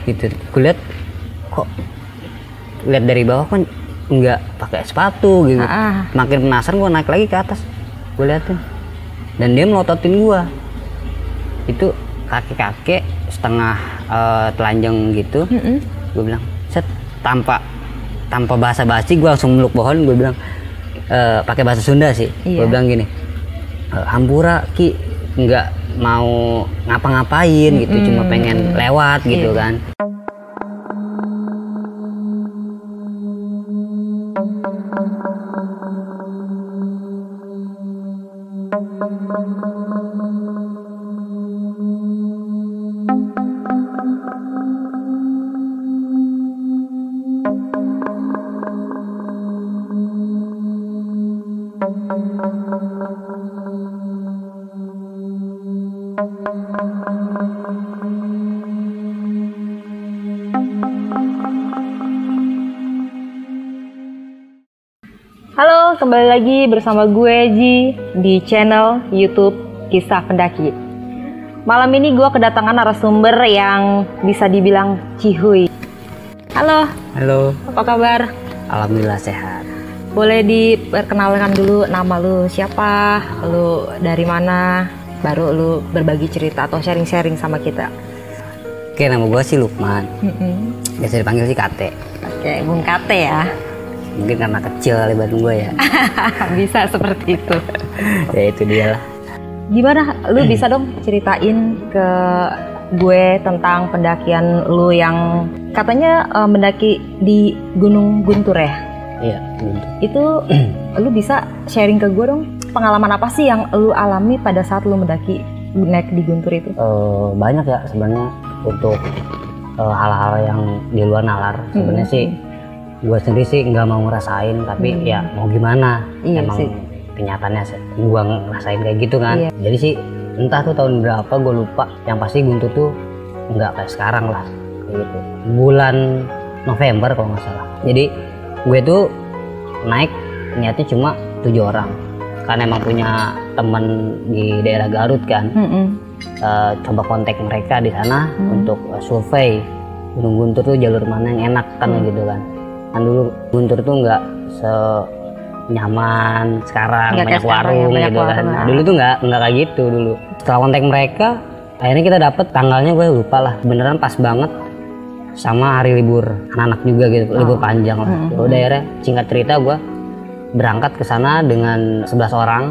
gitu. Kulihat kok lihat dari bawah kan nggak pakai sepatu gitu. Makin penasaran gue naik lagi ke atas, gue liatin dan dia melototin gue. Itu kakek-kakek setengah telanjang gitu. Gue bilang set, tanpa bahasa basi gue langsung meluk pohon. Gue bilang pakai bahasa Sunda sih. Gue bilang gini, hampura ki, nggak mau ngapa-ngapain gitu, cuma pengen lewat gitu kan. Halo, kembali lagi bersama gue Ji di channel YouTube Kisah Pendaki. Malam ini gue kedatangan narasumber yang bisa dibilang cihuy. Halo. Halo. Apa kabar? Alhamdulillah sehat. Boleh diperkenalkan dulu nama lu siapa, lu dari mana, baru lu berbagi cerita atau sharing-sharing sama kita. Oke, nama gue sih Lukman. Biasa dipanggil sih Kate. Oke, Bung Kate ya. Mungkin karena kecil kali badan gue ya. Bisa seperti itu. Ya itu dia lah. Gimana lu bisa dong ceritain ke gue tentang pendakian lu yang katanya mendaki di Gunung Guntur ya? Iya, Guntur. Itu lu bisa sharing ke gue dong, pengalaman apa sih yang lu alami pada saat lu mendaki naik di Guntur itu? Banyak ya sebenarnya untuk hal-hal yang di luar nalar. Sebenarnya sih gue sendiri sih nggak mau ngerasain, tapi ya mau gimana, emang sih. Kenyataannya gue ngerasain kayak gitu kan. Jadi sih entah tuh tahun berapa gue lupa, yang pasti Guntur tuh nggak kayak sekarang lah kayak gitu. Bulan November kalau nggak salah. Jadi gue tuh naik niatnya cuma 7 orang karena emang punya temen di daerah Garut kan. Coba kontak mereka di sana untuk survei Gunung Guntur tuh jalur mana yang enak kan gitu kan. Kan dulu Guntur tuh nggak senyaman sekarang, banyak warung ya, gitu kan. Dulu tuh nggak kayak gitu dulu. Setelah kontak mereka, akhirnya kita dapet tanggalnya, gue lupa lah. Beneran pas banget sama hari libur anak-anak juga gitu, libur panjang lah. Udah akhirnya singkat cerita gue berangkat ke sana dengan 11 orang.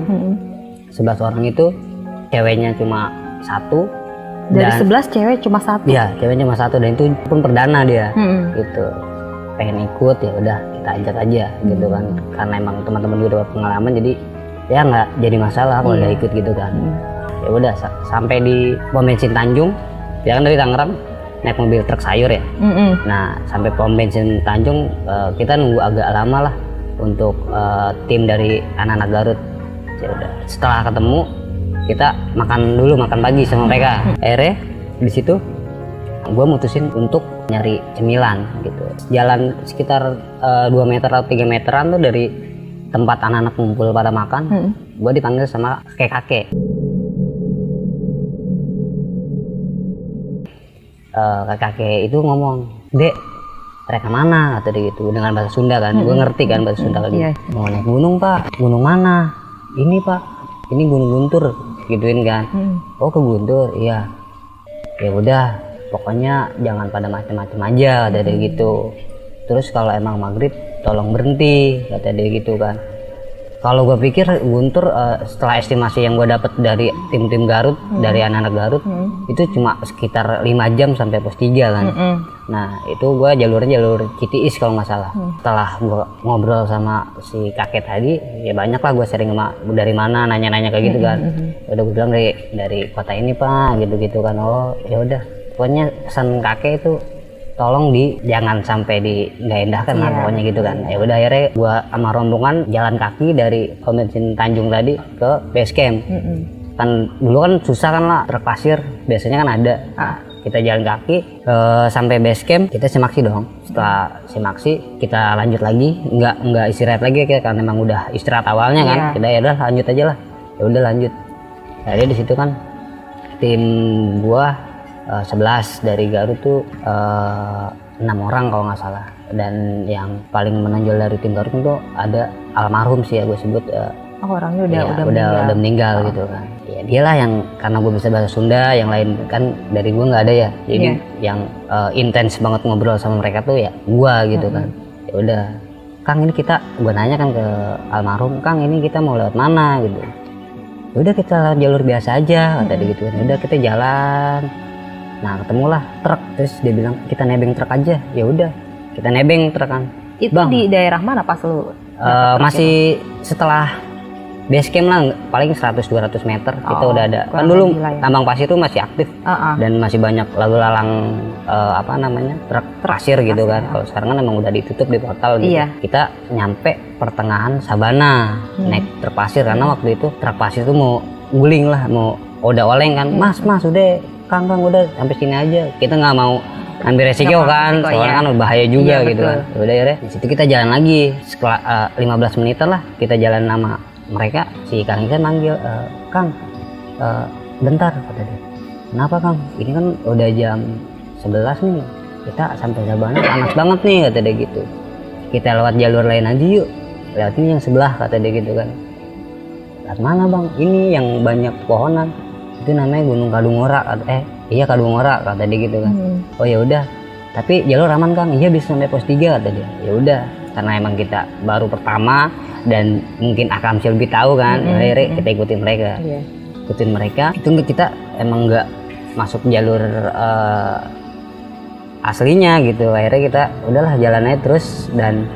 11 orang itu ceweknya cuma 1. Dari 11 cewek cuma 1? Iya, ceweknya cuma 1 dan itu pun perdana dia gitu. Pengen ikut ya udah kita ajak aja gitu kan, karena emang teman-teman gue udah pengalaman, jadi ya nggak jadi masalah kalau udah ikut gitu kan. Ya udah sampai di pom bensin Tanjung, ya kan dari Tangerang naik mobil truk sayur ya. Nah sampai pom bensin Tanjung kita nunggu agak lama lah untuk tim dari anak-anak Garut. Ya udah setelah ketemu kita makan pagi sama mereka. Akhirnya di situ gue mutusin untuk nyari cemilan gitu. Jalan sekitar 2 meter atau 3 meteran tuh dari tempat anak-anak ngumpul pada makan. Gue dipanggil sama kakek-kakek. Kakek itu ngomong, "Dek, mereka mana?" kata dia gitu dengan bahasa Sunda kan. Gue ngerti kan bahasa Sunda lagi. "Mau naik gunung pak." "Gunung mana?" "Ini pak, ini Gunung Guntur," gituin kan. "Oh ke Guntur?" "Iya." "Ya udah, pokoknya jangan pada macam-macam aja," kata dia gitu. "Terus kalau emang maghrib tolong berhenti," kata dia gitu kan. Kalau gue pikir Guntur setelah estimasi yang gue dapat dari tim-tim Garut, dari anak-anak Garut, itu cuma sekitar 5 jam sampai pos 3 kan. Nah itu gue jalurnya jalur Citiis kalau nggak salah. Setelah gue ngobrol sama si kakek tadi, ya banyak lah gue sering dari mana, nanya-nanya kayak gitu kan. Udah gue bilang dari kota ini pak, gitu-gitu kan. Oh ya udah, pokoknya pesan kakek itu tolong jangan sampai nggak indahkan lah pokoknya gitu kan. Ya udah akhirnya gua sama rombongan jalan kaki dari pom bensin Tanjung tadi ke base camp. Kan dulu kan susah kan lah, truk pasir biasanya kan ada. Kita jalan kaki sampai base camp, kita simaksi dong. Setelah simaksi kita lanjut lagi, nggak istirahat lagi karena memang udah istirahat awalnya kan. Kita ya udah lanjut aja lah. Ya udah lanjut. Jadi di situ kan tim gua 11 dari Garut tuh 6 orang kalau nggak salah, dan yang paling menonjol dari tim Garut itu ada almarhum sih ya gue sebut. Orangnya udah meninggal gitu kan. Ya dialah yang, karena gue bisa bahasa Sunda, yang lain kan dari gue nggak ada ya, jadi yang intens banget ngobrol sama mereka tuh ya gue gitu kan. Ya udah, Kang ini gue nanya kan ke almarhum, Kang ini kita mau lewat mana gitu. Ya udah kita lewat jalur biasa aja kata dia gitu kan. Udah kita jalan, nah ketemulah truk, terus dia bilang kita nebeng truk aja. Ya udah kita nebeng truk kan. Itu Bang, di daerah mana pas lu? Masih setelah base camp lah, paling 100-200 meter kita udah ada. Kan dulu tambang pasir itu masih aktif dan masih banyak lalu lalang truk pasir gitu kan. Kalau sekarang kan emang udah ditutup di portal gitu. Kita nyampe pertengahan Sabana naik truk pasir, karena waktu itu truk pasir itu mau guling lah, mau udah oleng kan. Mas udah Kang udah sampai sini aja, kita nggak mau ambil resiko kan, soalnya kan bahaya juga gitu kan. Udah ya, di situ kita jalan lagi setelah 15 menit lah kita jalan sama mereka. Si Kang Iksan manggil, Kang bentar kata dia. Kenapa Kang? Ini kan udah jam 11 nih, kita sampai Sabana panas banget nih kata dia gitu. Kita lewat jalur lain aja yuk, lewat ini yang sebelah kata dia gitu kan. Lewat mana Bang? Ini yang banyak pohonan, itu namanya Gunung Kadungora. Iya Kadungora kata dia gitu kan. Oh ya udah, tapi jalur aman Kang. Iya bisa sampai pos 3 kata dia. Ya udah, karena emang kita baru pertama dan mungkin Akam lebih tahu kan, akhirnya kita ikutin mereka. Ikutin mereka itu kita emang nggak masuk jalur aslinya gitu. Akhirnya kita udahlah jalannya terus dan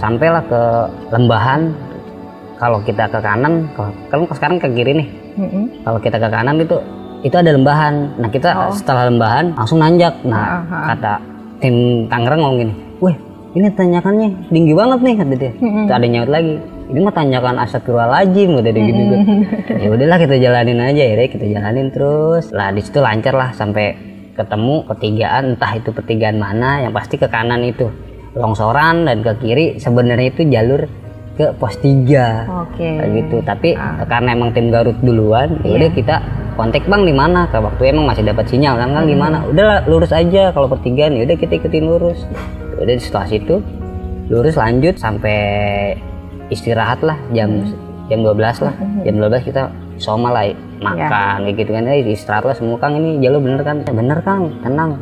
sampailah ke lembahan. Kalau kita ke kanan, kalau sekarang ke kiri nih. Kalau kita ke kanan itu ada lembahan. Nah kita setelah lembahan langsung nanjak. Nah kata tim Tangerang ngomong gini, weh ini tanjakannya tinggi banget nih kata dia. Terus ada nyaut lagi, ini mah tanjakan astagfirullahaladzim kata dia gitu kan. Ya udahlah kita jalanin aja ya, kita jalanin terus. Lah di situ lancar lah sampai ketemu pertigaan, entah itu pertigaan mana, yang pasti ke kanan itu longsoran dan ke kiri sebenarnya itu jalur ke pos 3 kayak gitu. Tapi karena emang tim Garut duluan, ya udah kita kontak Bang di mana, ke waktu emang masih dapat sinyal kan di mana. Udah lurus aja kalau pertigaan, ya udah kita ikutin lurus. Udah setelah situ lurus lanjut sampai istirahat lah jam 12 lah. Jam 12 kita soma lah makan kayak gitu kan. Istirahat lah semua, Kang ini jalur bener kan? Bener Kang, tenang.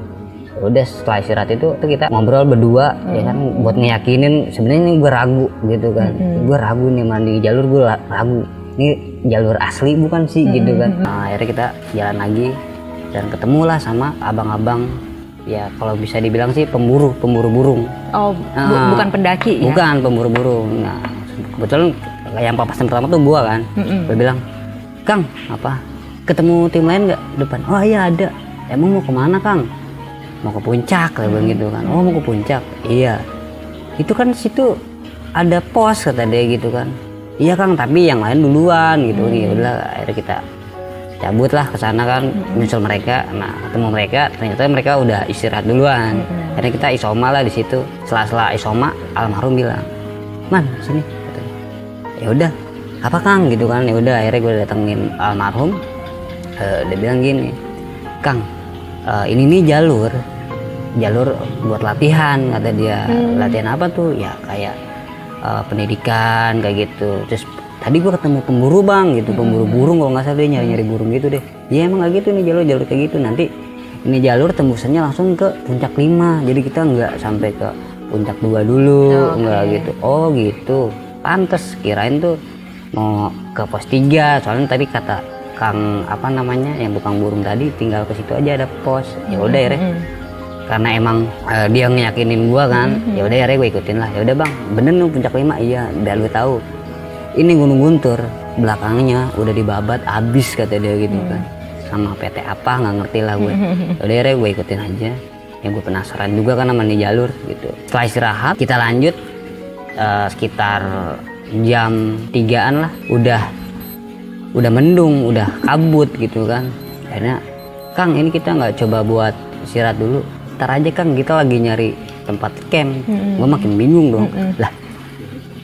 Udah setelah istirahat itu kita ngobrol berdua ya kan, buat ngeyakinin sebenarnya ini gue ragu gitu kan. Gue ragu nih mandi jalur, gue ragu ini jalur asli bukan sih gitu kan. Nah, akhirnya kita jalan lagi dan ketemulah sama abang-abang, ya kalau bisa dibilang sih pemburu burung. Bukan pendaki ya? Bukan pemburu burung. Nah kebetulan yang papasan pertama tuh gua kan. Gue bilang, Kang apa ketemu tim lain nggak depan? Oh iya ada. Emang mau kemana Kang? Mau ke puncak lah gitu kan. Oh mau ke puncak? Iya. Itu kan situ ada pos kata dia gitu kan. Iya Kang, tapi yang lain duluan gitu. Ya udah akhirnya kita cabut lah ke sana kan, nyusul mereka. Nah ketemu mereka, ternyata mereka udah istirahat duluan. Akhirnya kita isoma lah di situ. Setelah isoma, almarhum bilang, Man sini. Ya udah, apa Kang gitu kan. Ya udah akhirnya gue datengin almarhum. Dia bilang gini, Kang, ini nih jalur buat latihan kata dia. Latihan apa tuh? Ya kayak pendidikan kayak gitu. Terus tadi gue ketemu pemburu Bang gitu, pemburu burung kalau nggak salah, dia nyari burung gitu deh. Ya emang nggak gitu nih jalur kayak gitu. Nanti ini jalur tembusannya langsung ke puncak 5, jadi kita nggak sampai ke puncak 2 dulu. Nggak gitu. Oh gitu, pantes kirain tuh mau ke pos 3, soalnya tadi kata Kang apa namanya yang tukang burung tadi tinggal ke situ aja ada pos. Ya udah ya karena emang dia ngeyakinin gua kan. Ya udah ya gue ikutin lah. Ya udah Bang, bener nih puncak 5. Iya, biar gue tahu ini Gunung Guntur belakangnya udah dibabat abis kata dia gitu kan, sama PT apa nggak ngerti lah gue. Udah ya gue ikutin aja, ya gue penasaran juga kan sama nih jalur gitu. Setelah istirahat kita lanjut sekitar jam 3-an lah, udah mendung, udah kabut gitu kan. Akhirnya, Kang ini kita nggak coba buat istirahat dulu, ntar aja Kang, kita lagi nyari tempat camp. Gue makin bingung dong. Lah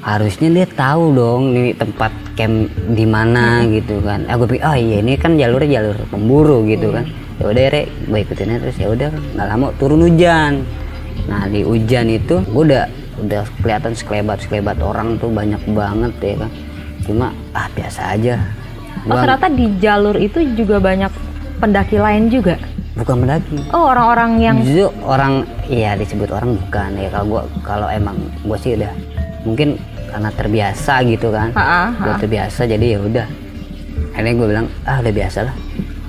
harusnya dia tahu dong ini tempat camp di mana gitu kan. Aku pikir oh iya ini kan jalur pemburu gitu kan. Ya udah Re, gue ikutin aja terus. Ya udah nggak lama turun hujan. Nah di hujan itu gue udah kelihatan sekelebat orang tuh banyak banget ya kan. Cuma biasa aja. Ternyata di jalur itu juga banyak pendaki lain juga. Bukan pendaki. Oh, orang-orang yang justru orang, iya disebut orang bukan ya. Kalau emang gue sih udah mungkin karena terbiasa gitu kan. Gue terbiasa jadi ya udah. Akhirnya gue bilang udah biasa lah.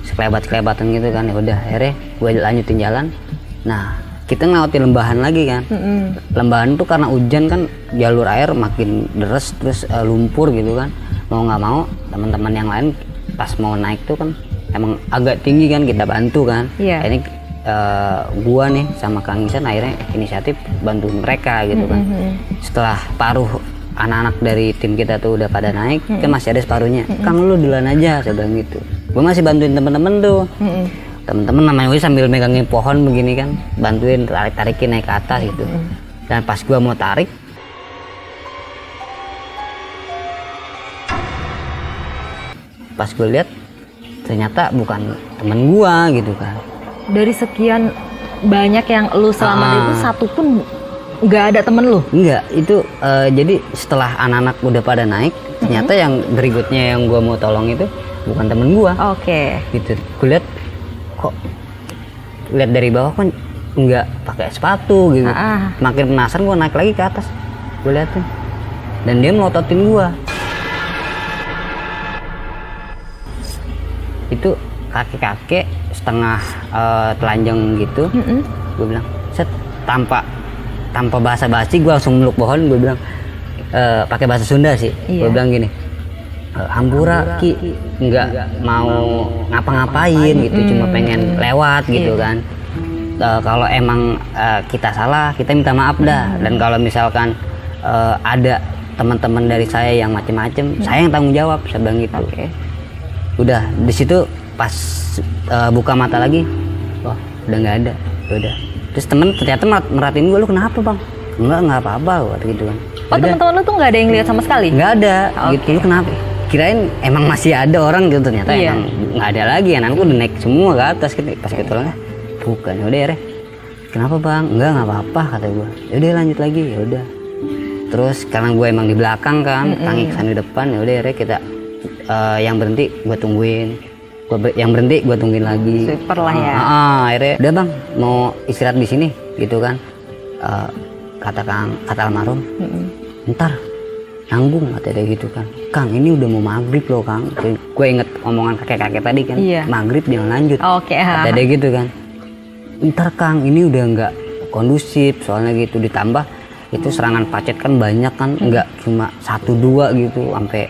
Sekelebat-kelebatan gitu kan, ya udah. Akhirnya gue lanjutin jalan. Nah kita ngelewatin lembahan lagi kan. Lembahan tuh karena hujan kan jalur air makin deres terus lumpur gitu kan. Mau nggak mau teman-teman yang lain pas mau naik tuh kan emang agak tinggi kan, kita bantu kan. Ini gua nih sama Kang Ihsan akhirnya inisiatif bantuin mereka gitu kan. Setelah paruh anak-anak dari tim kita tuh udah pada naik, kan masih ada separuhnya. Kang lu duluan aja, saya bilang gitu. Gua masih bantuin temen-temen tuh. Temen-temen namanya gue sambil megangin pohon begini kan, bantuin tarikin naik ke atas gitu. Dan pas gua mau tarik, pas gue lihat ternyata bukan temen gua gitu kan. Dari sekian banyak yang lu selamat itu satu pun nggak ada temen lu? Enggak, itu jadi setelah anak-anak udah pada naik, ternyata yang berikutnya yang gua mau tolong itu bukan temen gua. Gitu, gue lihat kok lihat dari bawah kan nggak pakai sepatu gitu. Makin penasaran gua naik lagi ke atas, gue liatin dan dia melototin gua. Itu kakek-kakek setengah telanjang gitu. Gue bilang set, tanpa bahasa basi gue langsung meluk pohon. Gue bilang pakai bahasa Sunda sih. Gue bilang gini, hampura Ki, nggak mau ngapa-ngapain gitu, cuma pengen lewat gitu kan. Kalau emang kita salah, kita minta maaf dah. Dan kalau misalkan ada teman-teman dari saya yang macem-macem, saya yang tanggung jawab, saya bilang gitu. Udah di situ pas buka mata lagi, wah udah nggak ada. Udah terus temen ternyata merhatiin gue, lu kenapa bang? Nggak apa-apa gitu kan. Teman-teman lu tuh nggak ada yang lihat sama sekali? Nggak ada. Gitu, lu kenapa? Kirain emang masih ada orang gitu, ternyata emang nggak ada lagi. Anakku udah naik semua ke atas gitu. Pas ketolongnya bukan. Udah ya kenapa bang? Nggak apa-apa kata gue. Udah lanjut lagi. Ya udah. Terus karena gue emang di belakang kan, Kang Ihsan di depan. Ya udah ya kita yang berhenti gue tungguin, yang berhenti gue tungguin lagi. Super lah ya. Akhirnya udah bang mau istirahat di sini gitu kan. Kata almarhum, ntar nanggung kata dia gitu kan. Kang ini udah mau maghrib loh Kang. Gue inget omongan kakek-kakek tadi kan. Maghrib jangan lanjut. Kata dia gitu kan. Ntar Kang ini udah nggak kondusif soalnya gitu, ditambah itu serangan pacet kan banyak kan, nggak cuma 1-2 gitu sampai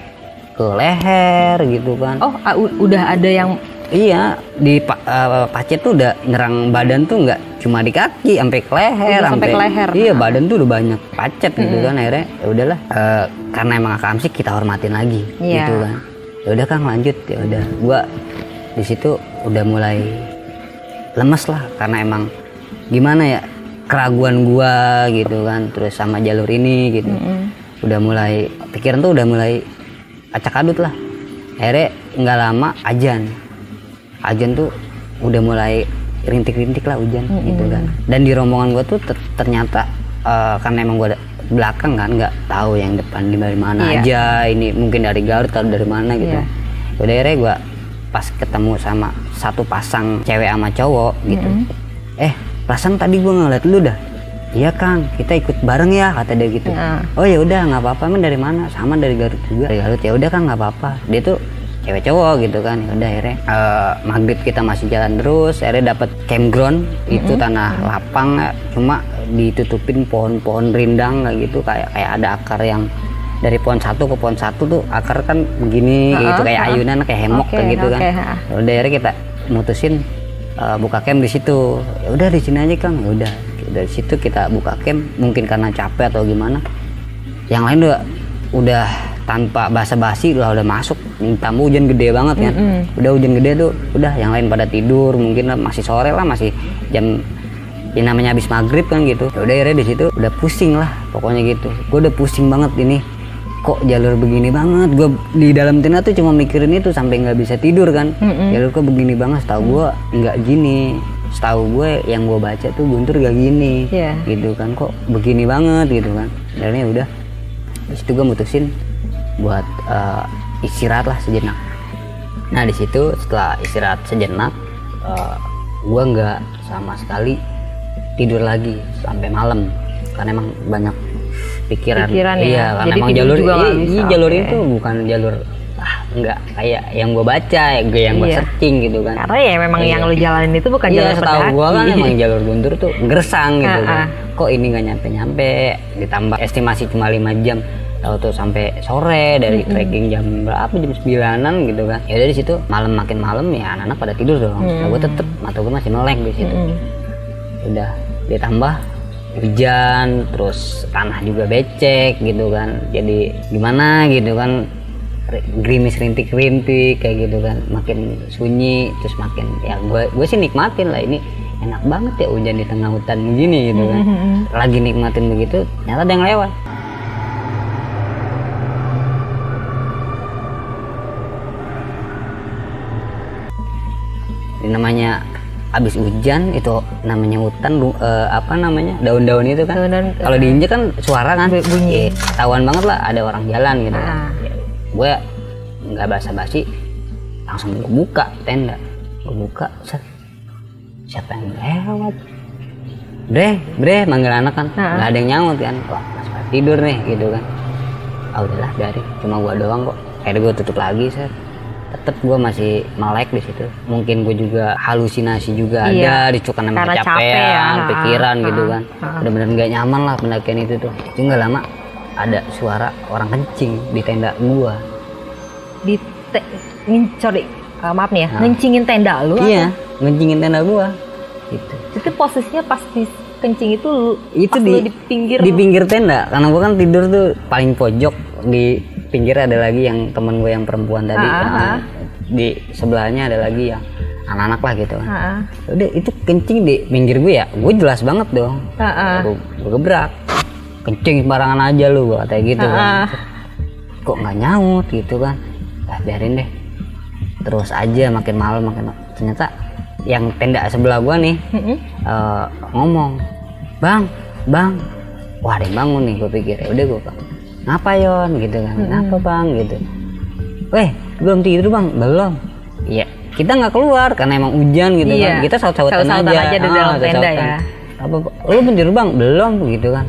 ke leher gitu kan. Udah ada yang di pacet tuh udah nyerang badan tuh, nggak cuma di kaki sampai ke leher, sampai ke leher. Badan tuh udah banyak pacet gitu kan. Akhirnya ya udahlah, karena emang Kang Amsik kita hormatin lagi gitu kan. Ya udah Kang lanjut. Ya udah gua di situ udah mulai lemes lah, karena emang gimana ya, keraguan gua gitu kan, terus sama jalur ini gitu. Udah mulai pikiran tuh udah mulai acak-adut lah. Akhirnya nggak lama ajan tuh udah mulai rintik-rintik lah hujan gitu kan. Dan di rombongan gua tuh ternyata karena emang gua belakang kan, nggak tahu yang depan di mana aja, ini mungkin dari Garut atau dari mana gitu. Udah akhirnya gua pas ketemu sama satu pasang cewek sama cowok gitu. Perasaan tadi gua ngeliat lu dah. Iya Kang, kita ikut bareng ya kata dia gitu. Oh ya udah nggak apa-apa, men dari mana? Sama dari Garut juga. Dari Garut. Ya udah Kang nggak apa-apa. Dia tuh cewek cowok gitu kan. Ya udah akhirnya maghrib kita masih jalan terus. Akhirnya dapat campground, itu tanah lapang, cuma ditutupin pohon-pohon rindang gitu, kayak ada akar yang dari pohon satu ke pohon satu tuh akar kan begini gitu, kayak ayunan, kayak hemok gitu kan. Ya udah akhirnya kita mutusin buka camp di situ. Ya udah di sini aja Kang. Ya udah dari situ kita buka camp, mungkin karena capek atau gimana. Yang lain udah tanpa basa-basi udah masuk. Tambah hujan gede banget kan. Udah hujan gede tuh, udah yang lain pada tidur, mungkin masih sore lah, masih jam yang namanya habis maghrib kan gitu. Ya udah akhirnya di situ udah pusing lah pokoknya gitu. Gue udah pusing banget ini. kok jalur begini banget. Gue di dalam tenda tuh cuma mikirin itu sampai nggak bisa tidur kan. Jalur kok begini banget, setahu gue nggak gini, setahu gue yang gue baca tuh Guntur gak gini, gitu kan, kok begini banget gitu kan. Akhirnya udah, di situ gue mutusin buat istirahat lah sejenak. Nah di situ setelah istirahat sejenak, gue nggak sama sekali tidur lagi sampai malam karena emang banyak pikiran ya? Karena jadi emang jalur jalur okay. itu bukan jalur nggak kayak yang gue baca yang gue searching gitu kan, karena ya memang yang lu jalanin itu bukan jalur pendaki. Setahu gue kan emang jalur Guntur tuh gersang gitu kan, kok ini nggak nyampe ditambah estimasi cuma 5 jam, tahu tuh sampai sore dari trekking jam berapa, jam 9-an gitu kan. Ya udah di situ makin malam ya anak-anak pada tidur dong. Nah, gue tetep mata gue masih melek di situ. Udah ditambah hujan, terus tanah juga becek gitu kan. Jadi gimana gitu kan, gerimis rintik-rintik kayak gitu kan, makin sunyi, terus makin ya gue sih nikmatin lah, ini enak banget ya hujan di tengah hutan begini gitu kan. Lagi nikmatin begitu, ternyata ada yang lewat. Namanya abis hujan itu namanya hutan, daun-daun itu kan kalau diinjek kan suara kan bunyi, ketahuan banget lah ada orang jalan gitu kan. Gue nggak basa-basi langsung gue buka tenda, siapa yang lewat, bre manggil anak kan, nggak ada yang nyaut kan, wah masih pada tidur nih gitu kan. Udahlah dari cuma gue doang kok, akhirnya gue tutup lagi tetep gue masih melek di situ. Mungkin gue juga halusinasi juga ada, dicukan sama kecapean, pikiran gitu kan. Bener-bener nggak nyaman lah pendakian itu tuh. Itu nggak lama ada suara orang kencing di tenda gue. Maaf nih ya, ngencingin tenda lu? Iya, ngencingin tenda gue. Gitu. Itu posisinya pas di kencing itu di pinggir tenda, karena gue kan tidur tuh paling pojok, di pinggir ada lagi yang temen gue yang perempuan tadi, di sebelahnya ada lagi yang anak-anak lah gitu kan. Udah itu kencing di pinggir gue ya, gue jelas banget dong. Gue gebrak, kencing sembarangan aja lu, gue kayak gitu kan. Kok nggak nyaut gitu kan, biarin deh, terus aja makin malam. Ternyata yang tenda sebelah gue nih ngomong, bang, wah ada yang bangun nih, gue pikir ya udah gue ngapa Yon gitu kan, kenapa bang gitu, weh belum tidur bang, belum, iya kita nggak keluar karena emang hujan gitu kan, kita saut-sautan aja di dalam tenda ya. Apa lu belum tidur bang, belum gitu kan,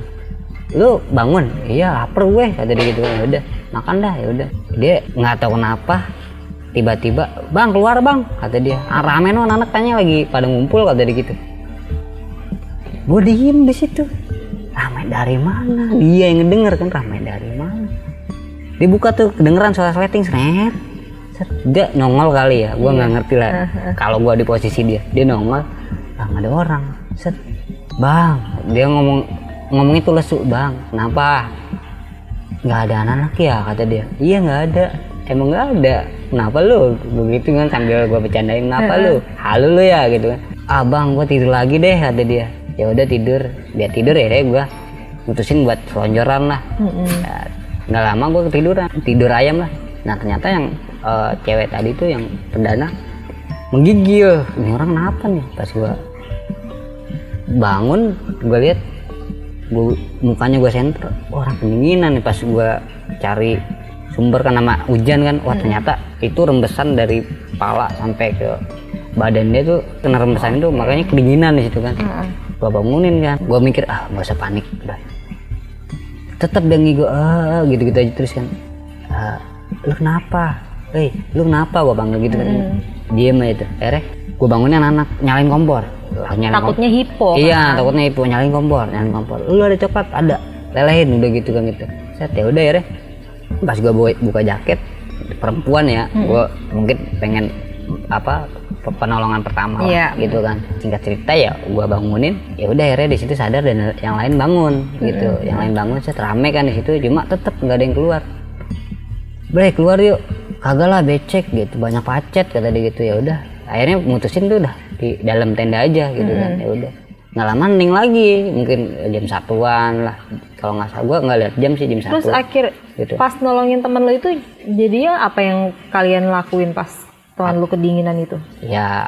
lu bangun, iya lapar gue kata dia gitu kan. Udah makan dah, ya udah dia nggak tahu kenapa tiba-tiba bang keluar bang kata dia, rame no anak tanya lagi pada ngumpul kata dia gitu. Gue diem di situ, ramai dari mana? Dia yang ngedenger kan, ramai dari mana? Dibuka tuh kedengeran suara sleting, seret. Dia nongol kali ya, gue nggak ngerti lah. Kalau gue di posisi dia nongol, nggak ada orang. Bang, dia ngomong itu lesu, bang. Kenapa? Nggak ada anak ya kata dia. Iya nggak ada, emang nggak ada. Kenapa lu? Begitu kan sambil gue bercandain, kenapa lu? Halu lu ya gitu kan. Bang, gue tidur lagi deh kata dia. Ya udah tidur, dia tidur ya deh, gue mutusin buat selonjoran lah. Nggak lama gue ketiduran, tidur ayam lah. Nah ternyata yang cewek tadi tuh yang perdana menggigil, ini orang kenapa nih? Pas gue bangun, gue lihat mukanya gue senter, orang pendinginan nih. Pas gue cari sumber kan nama hujan kan, wah ternyata itu rembesan dari kepala sampai ke badan dia tuh kena rembesan itu, makanya kedinginan di situ kan. Gue bangunin kan, gue mikir gak usah panik, udah. Tetap dia ngigo gitu-gitu aja terus kan. Lu kenapa? Lu kenapa? Gue panggil gitu kan. Diem aja tuh. Gue bangunin anak nyalain kompor. Takutnya hipo. Iya, takutnya hipo, nyalain kompor. Lu ada coklat? Ada. Lelehin udah gitu kan gitu. Set ya udah ya. Pas gue buka jaket perempuan ya, gue mungkin pengen penolongan pertama lah, gitu kan. Singkat cerita ya gue bangunin, ya udah akhirnya di situ sadar dan yang lain bangun gitu. Yang lain bangun, saya rame kan di situ, cuma tetep nggak ada yang keluar. Bre keluar yuk, kagak lah becek gitu, banyak pacet kata dia gitu. Ya udah akhirnya mutusin tuh udah di dalam tenda aja gitu kan. Ya udah nggak lama hening lagi, mungkin jam 1-an lah, kalau nggak salah gue nggak lihat jam sih, jam 1. Terus gitu. Pas nolongin teman lo itu jadinya apa yang kalian lakuin pas teman lo kedinginan itu? Ya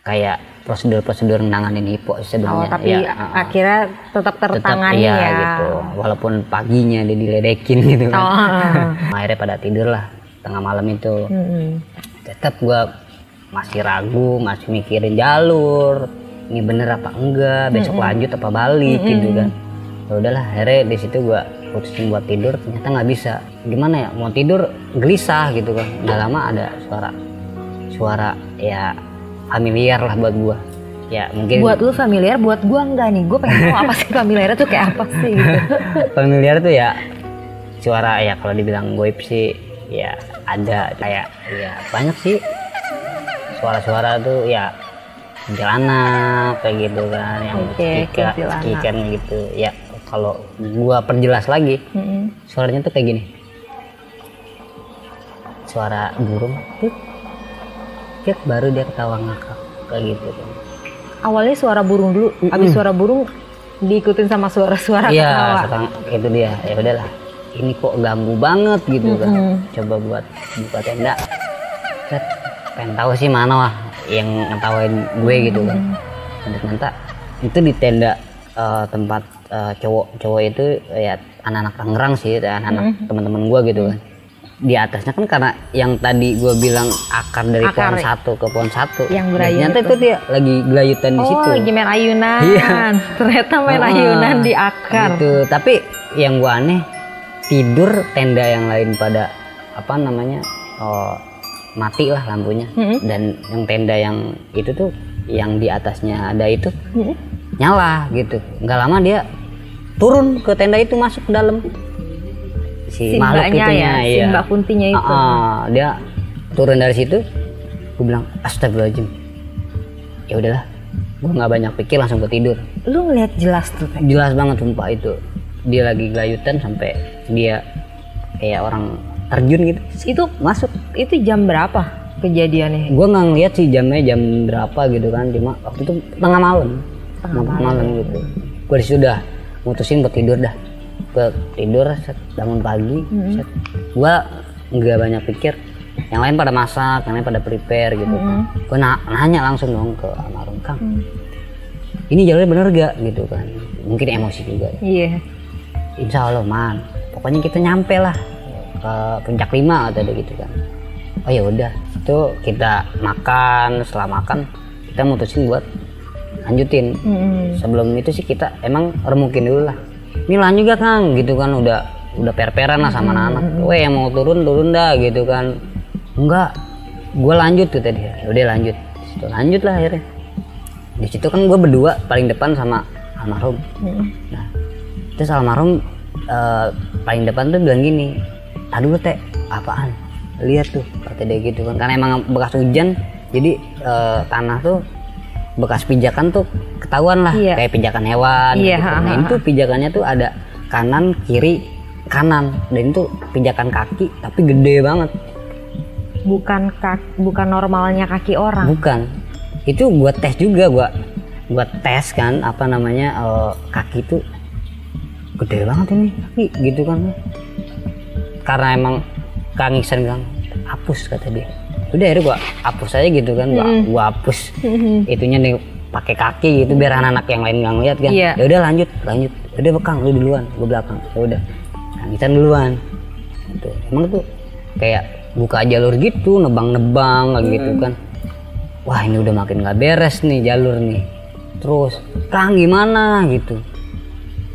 kayak prosedur nanganin hipo sebenarnya. Tapi ya, akhirnya tetap tertangani iya, ya. Gitu. Walaupun paginya dia diledekin gitu kan. Akhirnya pada tidur lah tengah malam itu. Tetap gue masih ragu, masih mikirin jalur. Ini bener apa enggak? Besok lanjut apa balik gitu kan. Ya udahlah, akhirnya di situ gue putusin buat tidur. Ternyata nggak bisa. Gimana ya? Mau tidur gelisah gitu kan. Nggak lama ada suara ya familiar lah buat gua. Ya mungkin buat lu familiar, buat gua enggak nih. Gua pengen tahu apa sih familiar itu kayak apa sih gitu. Familiar tuh ya suara ya kalau dibilang goib sih ya ada kayak ya banyak sih suara-suara tuh ya kuntilanak kayak gitu kan, yang cekikan gitu. Ya kalau gua perjelas lagi, suaranya tuh kayak gini. Suara burung baru dia ketawa ngakak kayak gitu kan. Awalnya suara burung dulu, habis suara burung diikutin sama suara-suara ketawa. Iya, itu dia. Ya udahlah, ini kok ganggu banget gitu kan. Coba buat buka tenda. Pengen tahu sih mana wah yang ngetawain gue gitu kan. Ternyata itu di tenda tempat cowok itu ya anak-anak Tangerang sih, anak-anak teman-teman gue gitu kan. Di atasnya kan karena yang tadi gue bilang akar dari pohon satu ke pohon satu yang berayun ternyata itu dia lagi gelayutan di situ. Lagi main ayunan. Iya. Ternyata main ayunan di akar gitu. Tapi yang gue aneh, tidur tenda yang lain pada apa namanya mati lah lampunya, dan yang tenda yang itu tuh yang di atasnya ada itu nyala gitu. Nggak lama dia turun ke tenda itu, masuk ke dalam. Si makhluk itunya ya, si Mbak Kuntinya itu. Dia turun dari situ, gue bilang astagfirullahaladzim. Ya udahlah, gue nggak banyak pikir, langsung gue tidur. Lu ngeliat jelas tuh? Jelas banget sumpah itu. Dia lagi gelayutan sampai dia kayak orang terjun gitu. Itu masuk. Itu jam berapa kejadiannya? Gue nggak ngeliat sih jamnya jam berapa gitu kan, cuma waktu itu tengah malam gitu. Gue sudah mutusin buat tidur dah. Gue tidur, bangun pagi, gue nggak banyak pikir. Yang lain pada masak, yang lain pada prepare gitu. Gue nanya langsung dong ke almarhum Kang, ini jalurnya bener gak gitu kan? Mungkin emosi juga. Iya. Insya Allah man, pokoknya kita nyampe lah ke puncak 5 atau gitu kan. Oh ya udah, itu kita makan. Setelah makan kita mutusin buat lanjutin. Sebelum itu sih kita emang remukin dulu lah. Ini lanjut gak Kang gitu kan, udah per-peran lah sama anak-anak. Weh yang mau turun dah gitu kan. Enggak, gue lanjut tuh tadi. Udah lanjut lah akhirnya. Di situ kan gue berdua paling depan sama almarhum. Nah terus almarhum paling depan tuh bilang gini, aduh teh apaan, lihat tuh kata dia gitu kan. Karena emang bekas hujan jadi tanah tuh bekas pijakan tuh ketahuan lah, kayak pijakan hewan gitu. Nah itu pijakannya tuh ada kanan kiri kanan, dan itu pijakan kaki tapi gede banget. Bukan normalnya kaki orang. Bukan. Itu gua tes juga, gua tes kan apa namanya kaki tuh gede banget ini kaki gitu kan. Karena emang Kang Iksan bilang hapus kata dia. Udah akhirnya gua hapus aja gitu kan. Gua hapus itunya nih pakai kaki gitu biar anak-anak yang lain nggak ngeliat kan. Ya udah lanjut. Udah Kang lu duluan, gua belakang. Ya udah. Kang Iksan duluan. Gitu. Emang tuh kayak buka jalur gitu, nebang gitu kan. Wah ini udah makin nggak beres nih jalur nih. Terus Kang gimana gitu.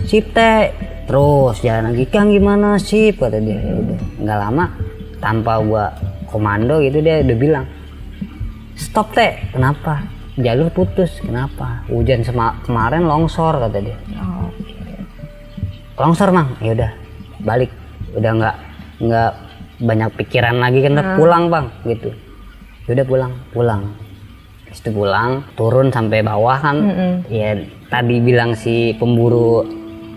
Sip teh. Terus jalan lagi, Kang gimana sip kata dia. Ya udah. Nggak lama tanpa gua komando gitu dia udah bilang, stop teh. Kenapa? Jalur putus. Kenapa? Hujan kemarin longsor kata dia. Longsor Mang. Ya udah balik. Udah nggak banyak pikiran lagi kan. Pulang Bang gitu. Ya udah pulang. Itu pulang, turun sampai bawah kan. Ya tadi bilang si pemburu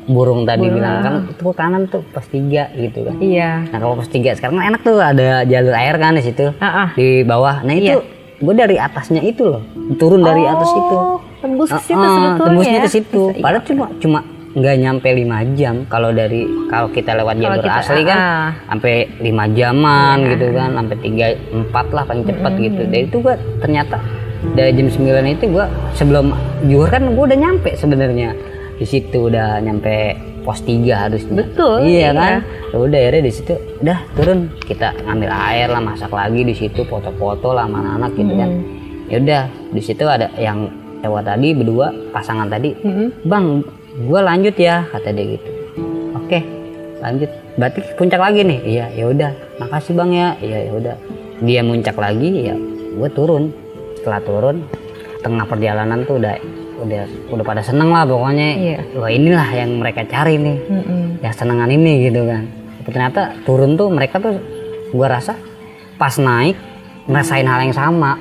burung tadi bilang kan itu kanan tuh pos 3 gitu kan. Iya. Nah kalau pos 3 sekarang enak tuh ada jalur air kan di situ. Di bawah. Nah itu gue dari atasnya itu loh, turun dari atas itu. Tembus ke situ sebetulnya. Tembusnya ke situ. Padahal cuma nggak nyampe 5 jam. Kalau kita lewat jalur asli kan sampai 5 jaman gitu kan, sampai 3-4 lah paling cepat gitu. Dan itu gua ternyata dari jam 9 itu gua sebelum zuhur kan gua udah nyampe sebenarnya di situ, udah nyampe pos 3 harusnya. Betul. Iya kan. Ya udah akhirnya di situ udah turun, kita ngambil air lah, masak lagi di situ, foto-foto lah sama anak gitu kan. Ya udah di situ ada yang lewat tadi berdua pasangan tadi. Bang, gua lanjut ya kata dia gitu. Oke, lanjut. Berarti puncak lagi nih. Iya, ya udah. Makasih Bang ya. Iya, ya udah. Dia muncak lagi ya, gua turun. Setelah turun tengah perjalanan tuh udah pada seneng lah pokoknya. Wah, inilah yang mereka cari nih. Ya senengan ini gitu kan. Ternyata turun tuh mereka tuh gua rasa pas naik ngerasain hal yang sama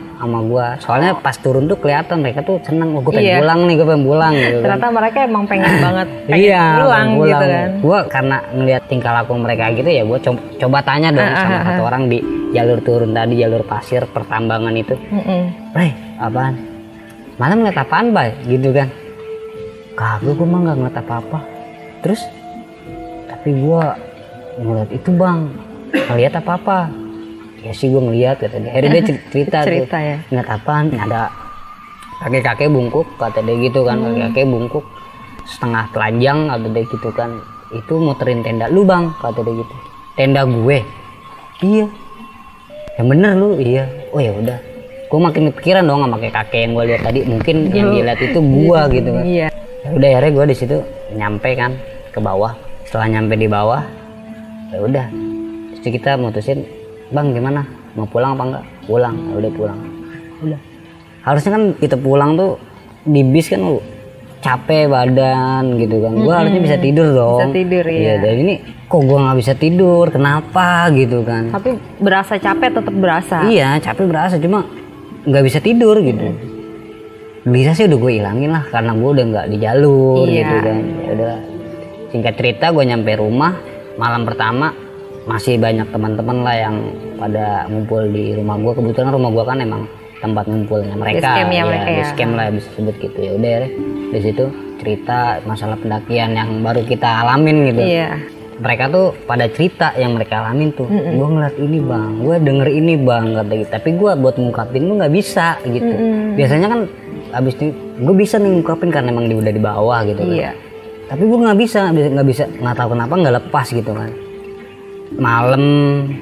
gua. Soalnya pas turun tuh kelihatan mereka tuh seneng. Gue pengen pulang nih, gue pengen pulang gitu. Ternyata mereka emang pengen banget pulang gitu kan. Gua karena ngeliat tingkah laku mereka gitu ya, gua coba tanya dong sama satu orang di jalur turun tadi, jalur pasir pertambangan itu. Apaan? Malam ngeliat apaan, Bay? Gitu kan. Kagak, gua mah nggak ngeliat apa-apa. Terus tapi gua ngeliat itu Bang, ngeliat apa-apa? Ya sih gue ngeliat kata dia. Akhirnya dia cerita tuh, ya. ngeliat apaan? Ada kakek-kakek bungkuk kata dia gitu kan. Kakek-kakek bungkuk setengah telanjang kata dia gitu kan. Itu muterin tenda lu Bang kata dia gitu. Tenda gue? Iya. Yang bener lu? Iya. Oh ya udah. Gue makin kepikiran dong sama kakek yang gue lihat tadi. Mungkin yang dilihat itu gua gitu kan. Iya. Ya udah akhirnya gue di situ nyampe kan ke bawah. Setelah nyampe di bawah, ya udah. Terus kita mutusin, Bang gimana? Mau pulang apa enggak? Pulang. Ya udah pulang. Udah. Harusnya kan kita pulang tuh di bis kan lu capek badan gitu kan. Gua harusnya bisa tidur dong. Bisa tidur ya. Dan ini kok gua nggak bisa tidur? Kenapa gitu kan? Tapi berasa capek tetap berasa. Iya, capek berasa cuma nggak bisa tidur gitu. Bisa sih udah gue ilangin lah karena gue udah nggak di jalur gitu kan. Ya udah. Singkat cerita gue nyampe rumah malam pertama. Masih banyak teman-teman lah yang pada ngumpul di rumah gua. Kebetulan rumah gua kan emang tempat ngumpulnya mereka. Di scam lah bisa sebut gitu. Ya udah di situ cerita masalah pendakian yang baru kita alamin gitu. Mereka tuh pada cerita yang mereka alamin tuh. Gua ngeliat ini Bang, gua denger ini Bang kata gitu. Tapi gua buat ngungkapin tuh nggak bisa gitu. Biasanya kan abis itu gua bisa nih ngungkapin karena emang dia udah di bawah gitu kan. Tapi gua nggak bisa nggak tahu kenapa nggak lepas gitu kan. Malam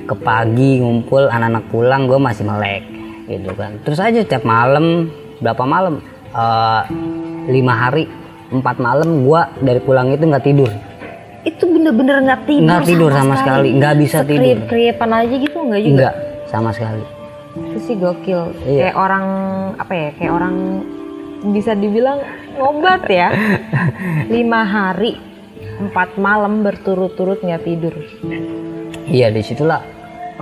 ke pagi ngumpul anak-anak pulang gue masih melek gitu kan. Terus aja tiap malam berapa malam 5 hari 4 malam gue dari pulang itu nggak tidur. Itu bener-bener nggak tidur sama sekali. Nggak bisa tidur. Skrip-skripan aja gitu nggak juga? Nggak sama sekali. Itu sih gokil. Kayak orang apa ya, kayak orang bisa dibilang ngobat ya. 5 hari 4 malam berturut-turut nggak tidur. Iya, disitulah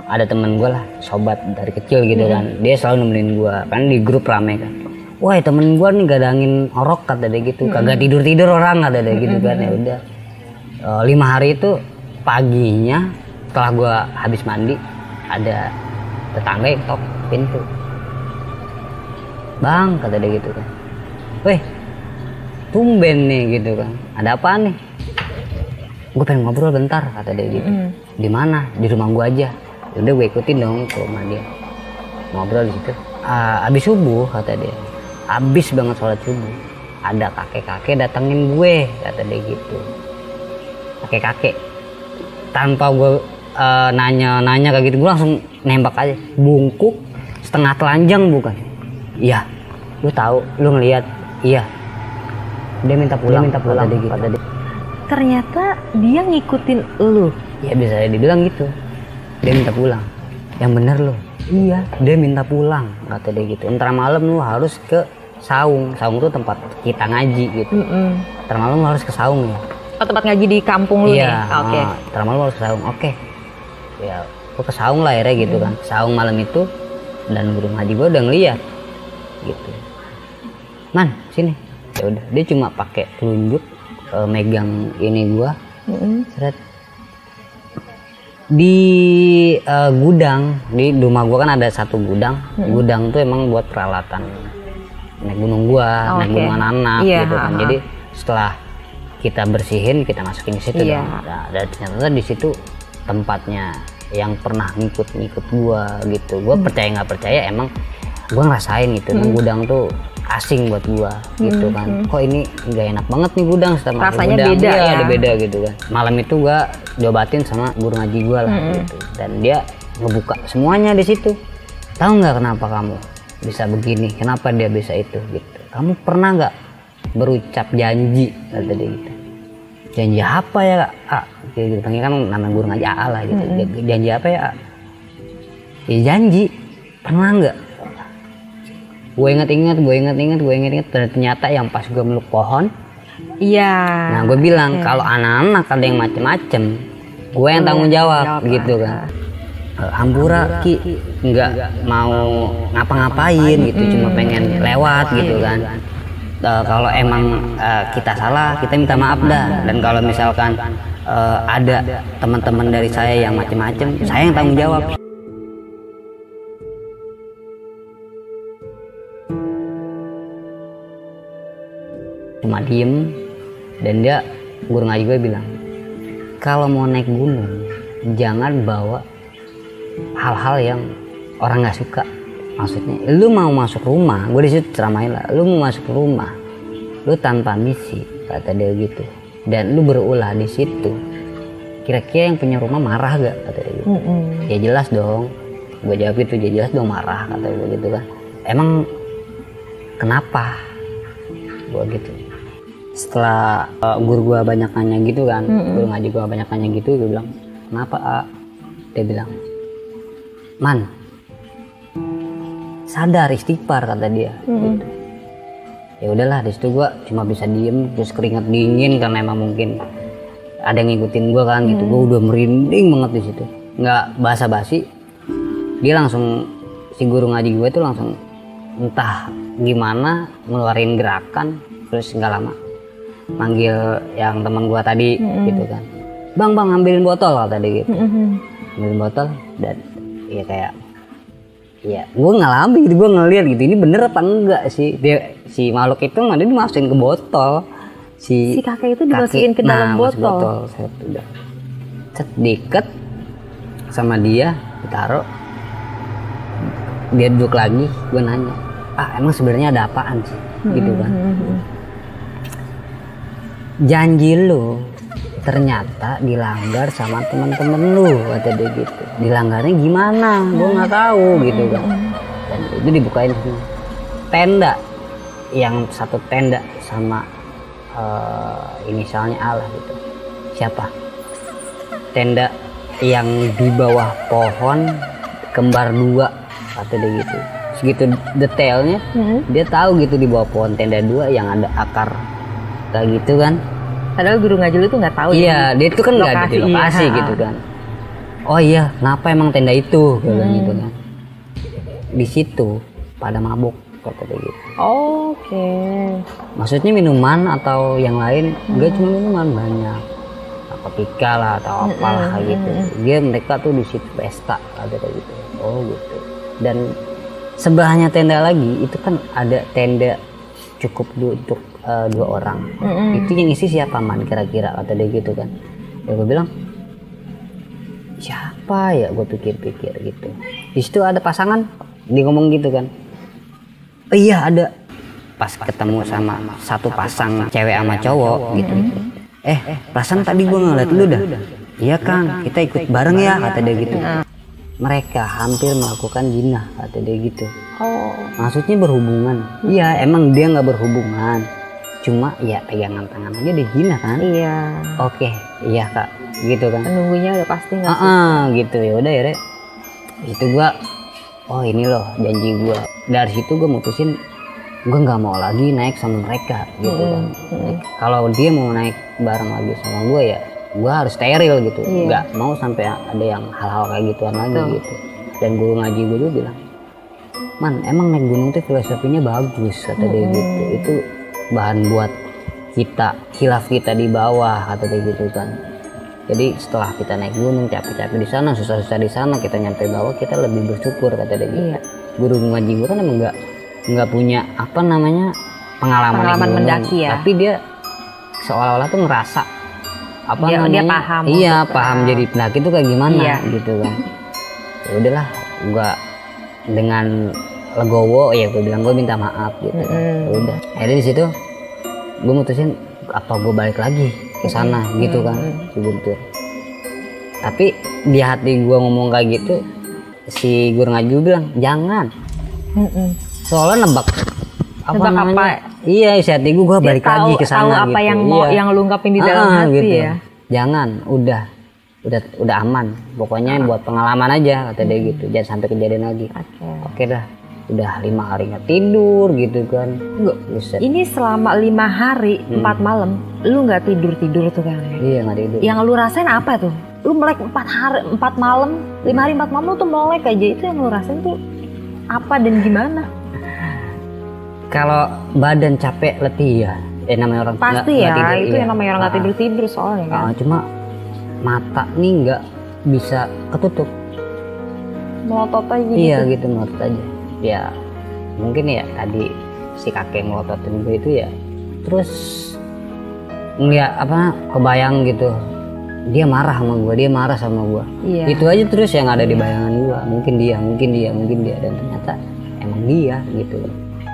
ada temen gue lah, sobat dari kecil gitu kan. Dia selalu nemenin gue, kan di grup rame kan. Wah temen gue nih gak ada angin orok kata dia gitu. Kagak tidur orang kata dia gitu kan. Ya udah 5 hari itu paginya setelah gue habis mandi ada tetangga yang ketok pintu. Bang kata dia gitu kan. Weh tumben nih gitu kan. Ada apa nih? Gue pengen ngobrol bentar kata dia gitu. Di mana? Di rumah gue aja. Udah gue ikutin dong ke rumah dia. Ngobrol di situ. Abis subuh kata dia. Abis banget sholat subuh. Ada kakek-kakek datengin gue kata dia gitu. Kakek-kakek. Tanpa gue nanya kayak gitu, gue langsung nembak aja. Bungkuk setengah telanjang bukan? Iya. Lu tahu? Lu ngelihat? Iya. Dia minta pulang kata dia gitu. Ternyata dia ngikutin lu. Ya bisa dibilang gitu. Dia minta pulang. Yang bener lu. Iya. Dia minta pulang kata dia gitu. Ntar malam lu harus ke saung. Saung tuh tempat kita ngaji gitu. Ntar malam lu harus ke saung ya. Oh tempat ngaji di kampung lu nih? Oke. Ntar malam lu harus ke saung. Oke. Ya gua ke saung lah akhirnya gitu kan. Saung malam itu. Dan guru ngaji gua udah ngeliat gitu. Man sini. Ya udah. Dia cuma pakai telunjuk. Megang ini gua seret di gudang di rumah gua kan ada satu gudang. Gudang tuh emang buat peralatan naik gunung gua, naik gunung anak-anak gitu kan. Jadi setelah kita bersihin, kita masukin ke situ Iya. dong. Nah, dan ternyata di situ tempatnya yang pernah ngikut gua gitu. Gua percaya nggak percaya, emang gua ngerasain gitu. Gudang tuh asing buat gua gitu kan. Kok ini nggak enak banget nih gudang, setelah Rasanya gudang. beda Iya, ya. ada beda gitu kan. Malam itu gua diobatin sama guru ngaji gua lah gitu. Dan dia ngebuka semuanya di situ. Tahu nggak kenapa kamu bisa begini? Kenapa dia bisa itu gitu? Kamu pernah nggak berucap janji? Kata dia gitu. Janji apa ya Kak? Kayak gitu, panggil kan nama guru ngaji AA lah gitu. Janji apa ya A? Ya janji. Pernah nggak? Gue inget-inget, ternyata yang pas gue meluk pohon. Iya. Nah gue bilang kalau anak-anak ada yang macem-macem, gue yang tanggung jawab gitu kan. Hampura Ki nggak mau ngapa-ngapain gitu, cuma pengen lewat gitu kan. Kalau emang kita salah, kita minta maaf dah. Dan kalau misalkan ada teman-teman dari saya yang macem-macem, saya yang tanggung jawab. Cuma diem, dan dia guru ngaji gue bilang, kalau mau naik gunung jangan bawa hal-hal yang orang nggak suka. Maksudnya lu mau masuk rumah, gue disitu ceramain lah, lu mau masuk rumah lu tanpa misi, kata dia gitu, dan lu berulah di situ, kira-kira yang punya rumah marah gak, kata dia gitu. Ya jelas dong, gue jawab gitu, ya jelas dong marah, kata gue gitu kan. Emang kenapa, gue gitu. Setelah guru gue banyak nanya gitu kan, guru ngaji gue banyak nanya gitu, gue bilang kenapa A? Dia bilang, Man, sadar, istighfar, kata dia. Gitu. Ya udahlah, di situ gue cuma bisa diem, terus keringat dingin karena emang mungkin ada yang ngikutin gue kan gitu. Gue udah merinding banget di situ, nggak basa-basi. Dia langsung, si guru ngaji gue tuh langsung entah gimana ngeluarin gerakan, terus nggak lama manggil yang teman gue tadi gitu kan, bang ambilin botol, kata dia gitu. Ambilin botol, dan ya kayak ya gue ngalamin gitu, gue ngeliat gitu, ini bener apa enggak sih, dia si makhluk itu mana dimasukin ke botol, si kakek itu dimasukin ke dalam botol. Saya udah diikat sama dia, ditaruh, dia duduk lagi. Gue nanya, emang sebenarnya ada apaan sih gitu kan. Janji lu ternyata dilanggar sama teman-teman lu, kata dia gitu. Dilanggarnya gimana? Gue nggak tahu gitu kan. Dan itu dibukain tenda, yang satu tenda sama inisialnya Allah gitu. Siapa? Tenda yang di bawah pohon kembar dua, kata dia gitu. Segitu detailnya, dia tahu gitu di bawah pohon tenda dua yang ada akar kayak gitu kan. Padahal guru ngaji lu tuh nggak tahu. Iya, dia itu kan nggak ada di lokasi gitu kan. Oh iya, kenapa emang tenda itu, gitu kan. Di situ pada mabuk, kata dia gitu. Oke. Maksudnya minuman atau yang lain? Enggak, cuma minuman banyak. Apa pika lah atau apalah gitu. Dia mereka tuh di situ pesta, kata dia gitu. Oh gitu. Dan sebelahnya tenda lagi itu kan ada tenda cukup untuk 2 orang. Itu yang isi siapa, Man, kira-kira, kata dia gitu kan. Ya gue bilang, siapa ya, gue pikir-pikir gitu. Di situ ada pasangan, dia ngomong gitu kan. Oh iya ada. Pas ketemu sama satu pasang cewek sama cowok gitu. Perasaan tadi gue ngeliat lu dah. Iya Kang, kita ikut bareng ya, kata dia gitu. Mereka hampir melakukan zina, kata dia gitu. Oh. Maksudnya berhubungan. Iya, emang dia nggak berhubungan. Cuma ya pegangan tangan aja dia zina kan. Iya. Oke, iya Kak, gitu kan. Penunggunya udah pasti nggak sih? Gitu ya udah ya, Rek. Itu gua, oh ini loh janji gua. Dari situ gua mutusin gua nggak mau lagi naik sama mereka gitu kan. Kalau dia mau naik bareng lagi sama gua ya gua harus steril gitu. Nggak mau sampai ada yang hal-hal kayak gituan lagi gitu. Dan guru ngaji gua juga bilang, Man, emang naik gunung tuh filosofinya bagus, kata dia gitu. Itu bahan buat kita, khilaf kita di bawah, kata dia gitu kan. Jadi setelah kita naik gunung capek-capek di sana, susah-susah di sana, kita nyampe bawah kita lebih bersyukur, kata dia gitu. Guru ngaji gue kan emang nggak punya apa namanya pengalaman mendaki ya. Tapi dia seolah-olah tuh ngerasa apa dia namanya, paham, iya paham jadi pendaki itu kayak gimana gitu kan. Ya udahlah, gua dengan legowo ya gue bilang gue minta maaf gitu. Ya udah, akhirnya di situ gue mutusin apa gue balik lagi ke sana gitu kan, si Guntur. Tapi di hati gue ngomong kayak gitu, si guru ngaji bilang jangan. Soalnya nebak apa namanya? Iya, si hati gue balik lagi ke sana. Tahu apa gitu. yang mau yang lu ungkapin di dalam hati gitu. Ya. Jangan, udah aman. Pokoknya buat pengalaman aja kata dia gitu. Jangan sampai kejadian lagi. Oke dah. Udah 5 hari nggak tidur gitu kan. Ini selama 5 hari 4 malam lu nggak tidur tuh kan? Iya, nggak tidur. Yang lu rasain apa tuh? Lu melek 4 hari 4 malam, 5 hari 4 malam lu tuh melek aja. Itu yang lu rasain tuh apa dan gimana? Kalau badan capek letih ya, namanya orang pasti nggak tidur, itu yang namanya orang nggak tidur soalnya kan. Cuma mata nih nggak bisa ketutup, melotot aja. Iya gitu, melotot aja. Ya mungkin ya tadi si kakek melototin gue itu ya, terus ngeliat apa, kebayang gitu dia marah sama gue. Iya. Itu aja terus yang ada di bayangan gue, mungkin dia dan ternyata emang dia gitu.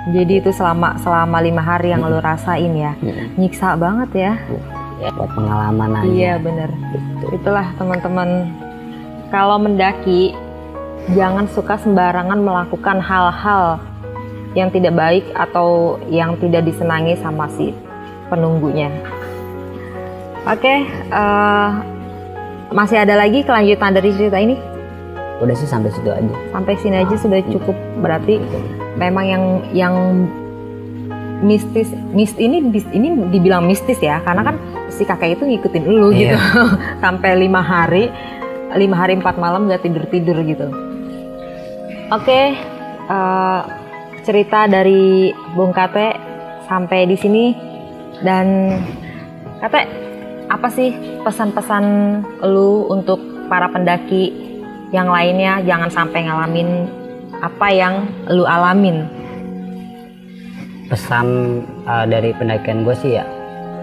Jadi itu selama 5 hari yang lo rasain ya, nyiksa banget ya. Ya buat pengalaman aja. Iya bener. Itulah teman-teman, kalau mendaki jangan suka sembarangan melakukan hal-hal yang tidak baik atau yang tidak disenangi sama si penunggunya. Oke, masih ada lagi kelanjutan dari cerita ini? Udah sih sampai situ aja. Sampai sini aja sudah cukup. Berarti memang yang mistis ini dibilang mistis ya, karena kan si kakek itu ngikutin lu gitu sampai 5 hari 4 malam nggak tidur gitu. Oke, cerita dari Bung Kate sampai di sini. Dan Kate, apa sih pesan-pesan lu untuk para pendaki yang lainnya jangan sampai ngalamin apa yang lu alamin? Pesan dari pendakian gue sih ya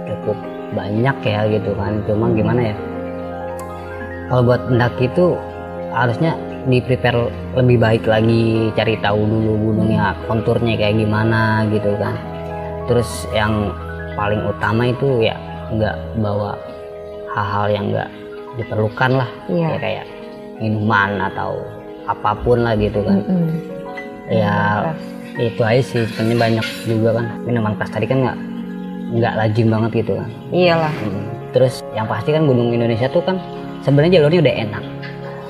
cukup banyak ya gitu kan. Cuma gimana ya, kalau buat pendaki itu harusnya di prepare lebih baik lagi, cari tahu dulu gunungnya, konturnya kayak gimana gitu kan. Terus yang paling utama itu ya nggak bawa hal-hal yang nggak diperlukan lah, ya kayak minuman atau apapun lah gitu kan. Ya itu aja sih, sebenarnya banyak juga kan minuman keras tadi kan nggak lazim banget gitu kan. Iyalah. Terus yang pasti kan gunung Indonesia tuh kan sebenarnya jalurnya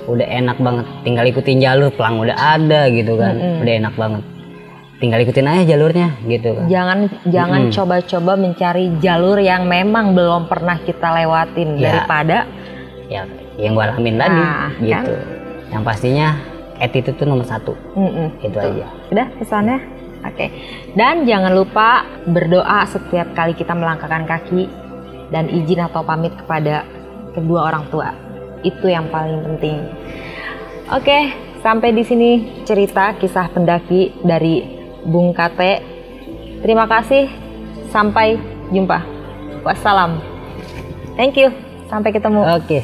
udah enak banget, tinggal ikutin jalur, pelang udah ada gitu kan. Udah enak banget, tinggal ikutin aja jalurnya gitu kan. Jangan coba-coba mencari jalur yang memang belum pernah kita lewatin daripada ya yang gua alamin tadi gitu kan? Yang pastinya attitude itu nomor 1. Itu aja udah pesannya. Oke. Dan jangan lupa berdoa setiap kali kita melangkahkan kaki, dan izin atau pamit kepada kedua orang tua. Itu yang paling penting. Oke, sampai di sini cerita kisah pendaki dari Bung Kate. Terima kasih. Sampai jumpa. Wassalam. Thank you. Sampai ketemu. Oke.